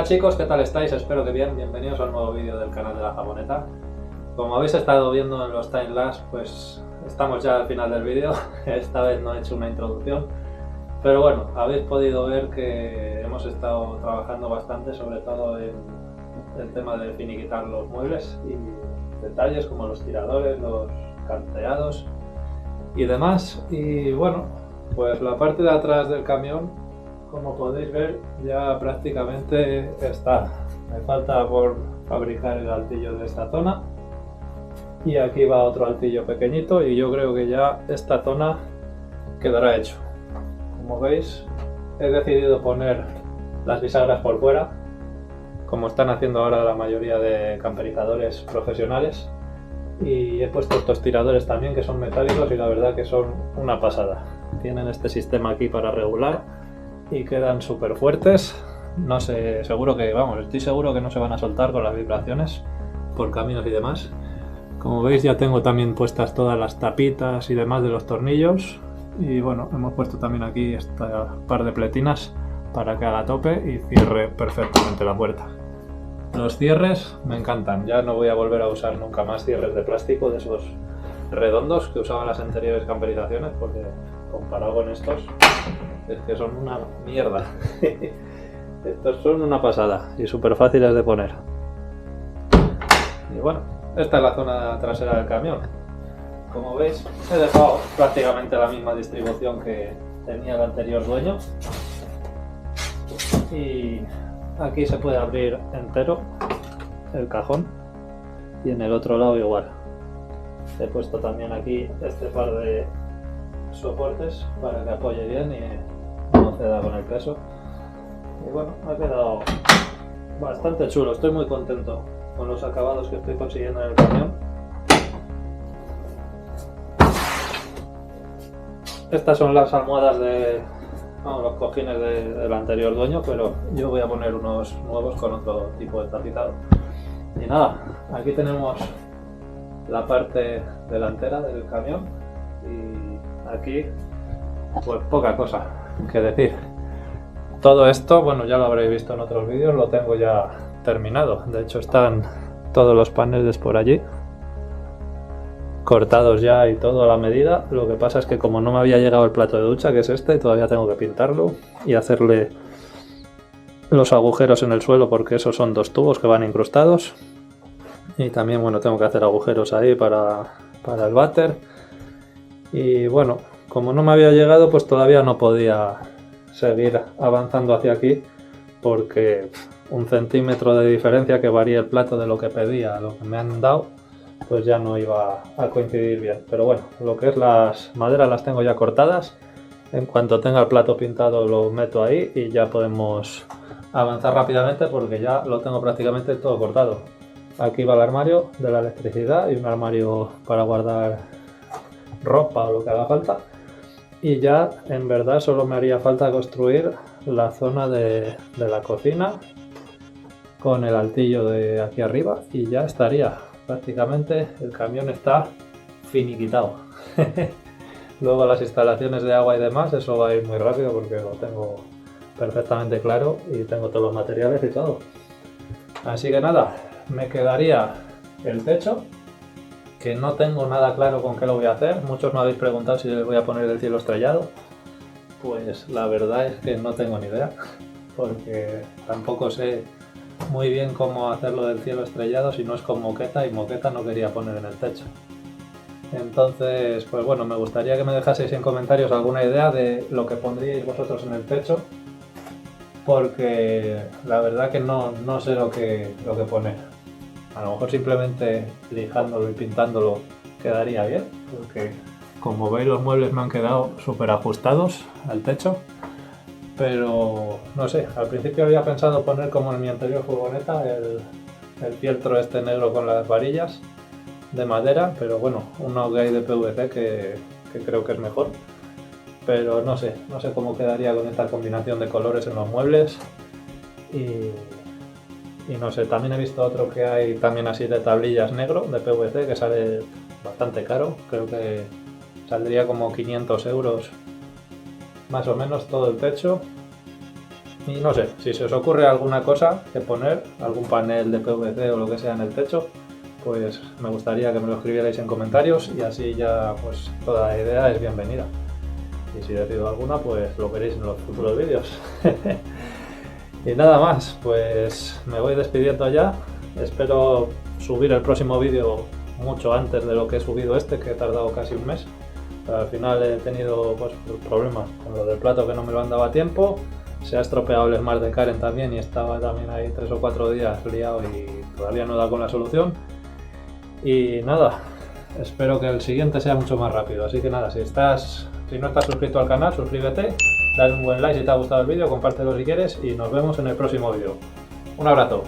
chicos, ¿qué tal estáis? Espero que bien. Bienvenidos a un nuevo vídeo del canal de LAJAPONETA. Como habéis estado viendo en los timelapse, pues estamos ya al final del vídeo. Esta vez no he hecho una introducción, pero bueno, habéis podido ver que hemos estado trabajando bastante, sobre todo en el tema de finiquitar los muebles y detalles como los tiradores, los canteados y demás. Y bueno, pues la parte de atrás del camión, como podéis ver, ya prácticamente está. Me falta por fabricar el altillo de esta zona y aquí va otro altillo pequeñito y yo creo que ya esta zona quedará hecho. Como veis, he decidido poner las bisagras por fuera, como están haciendo ahora la mayoría de camperizadores profesionales, y he puesto estos tiradores también que son metálicos y la verdad que son una pasada. Tienen este sistema aquí para regular y quedan súper fuertes. No sé, seguro que, vamos, estoy seguro que no se van a soltar con las vibraciones por caminos y demás. Como veis, ya tengo también puestas todas las tapitas y demás de los tornillos, y bueno, hemos puesto también aquí esta par de pletinas para que haga tope y cierre perfectamente la puerta. Los cierres me encantan, ya no voy a volver a usar nunca más cierres de plástico de esos redondos que usaban las anteriores camperizaciones, porque comparado con estos es que son una mierda. Estos son una pasada y súper fáciles de poner. Y bueno, esta es la zona trasera del camión. Como veis, he dejado prácticamente la misma distribución que tenía el anterior dueño. Y aquí se puede abrir entero el cajón y en el otro lado igual. He puesto también aquí este par de soportes para que apoye bien y no ceda con el peso. Y bueno, me ha quedado bastante chulo, estoy muy contento con los acabados que estoy consiguiendo en el camión. Estas son las almohadas de los cojines del anterior dueño, pero yo voy a poner unos nuevos con otro tipo de tapizado. Y nada, aquí tenemos la parte delantera del camión y aquí pues poca cosa que decir. Todo esto, bueno, ya lo habréis visto en otros vídeos, lo tengo ya terminado. De hecho están todos los paneles por allí cortados ya y todo a la medida. Lo que pasa es que como no me había llegado el plato de ducha, que es este, todavía tengo que pintarlo y hacerle los agujeros en el suelo, porque esos son dos tubos que van incrustados. Y también, bueno, tengo que hacer agujeros ahí para el váter. Y bueno, como no me había llegado, pues todavía no podía seguir avanzando hacia aquí, porque 1 centímetro de diferencia que varía el plato de lo que pedía a lo que me han dado, pues ya no iba a coincidir bien. Pero bueno, lo que es las maderas las tengo ya cortadas. En cuanto tenga el plato pintado lo meto ahí y ya podemos avanzar rápidamente, porque ya lo tengo prácticamente todo cortado. Aquí va el armario de la electricidad y un armario para guardar ropa o lo que haga falta. Y ya en verdad solo me haría falta construir la zona de la cocina con el altillo de aquí arriba y ya estaría. Prácticamente el camión está finiquitado. Luego las instalaciones de agua y demás, eso va a ir muy rápido porque lo tengo perfectamente claro y tengo todos los materiales y todo. Así que nada, me quedaría el techo, que no tengo nada claro con qué lo voy a hacer. Muchos me habéis preguntado si le voy a poner el cielo estrellado. Pues la verdad es que no tengo ni idea, porque tampoco sé muy bien cómo hacerlo del cielo estrellado si no es con moqueta, y moqueta no quería poner en el techo. Entonces, pues bueno, me gustaría que me dejaseis en comentarios alguna idea de lo que pondríais vosotros en el techo, porque la verdad que no sé lo que poner. A lo mejor simplemente lijándolo y pintándolo quedaría bien, porque como veis los muebles me han quedado súper ajustados al techo. Pero no sé, al principio había pensado poner como en mi anterior furgoneta el fieltro este negro con las varillas de madera, pero bueno, uno que hay de PVC que creo que es mejor. Pero no sé cómo quedaría con esta combinación de colores en los muebles. Y no sé, también he visto otro que hay también así de tablillas negro de PVC que sale bastante caro, creo que saldría como 500 euros más o menos todo el techo. Y no sé, si se os ocurre alguna cosa que poner, algún panel de PVC o lo que sea en el techo, pues me gustaría que me lo escribierais en comentarios y así ya pues toda la idea es bienvenida. Y si decido alguna, pues lo veréis en los futuros vídeos. Y nada más, pues me voy despidiendo ya. Espero subir el próximo vídeo mucho antes de lo que he subido este, que he tardado casi un mes. Pero al final he tenido pues, problemas con lo del plato, que no me lo han dado a tiempo. Se ha estropeado el Smart de Karen también y estaba también ahí 3 o 4 días liado y todavía no he dado con la solución. Y nada, espero que el siguiente sea mucho más rápido. Así que nada, si no estás suscrito al canal, suscríbete, dale un buen like si te ha gustado el vídeo, compártelo si quieres y nos vemos en el próximo vídeo. Un abrazo.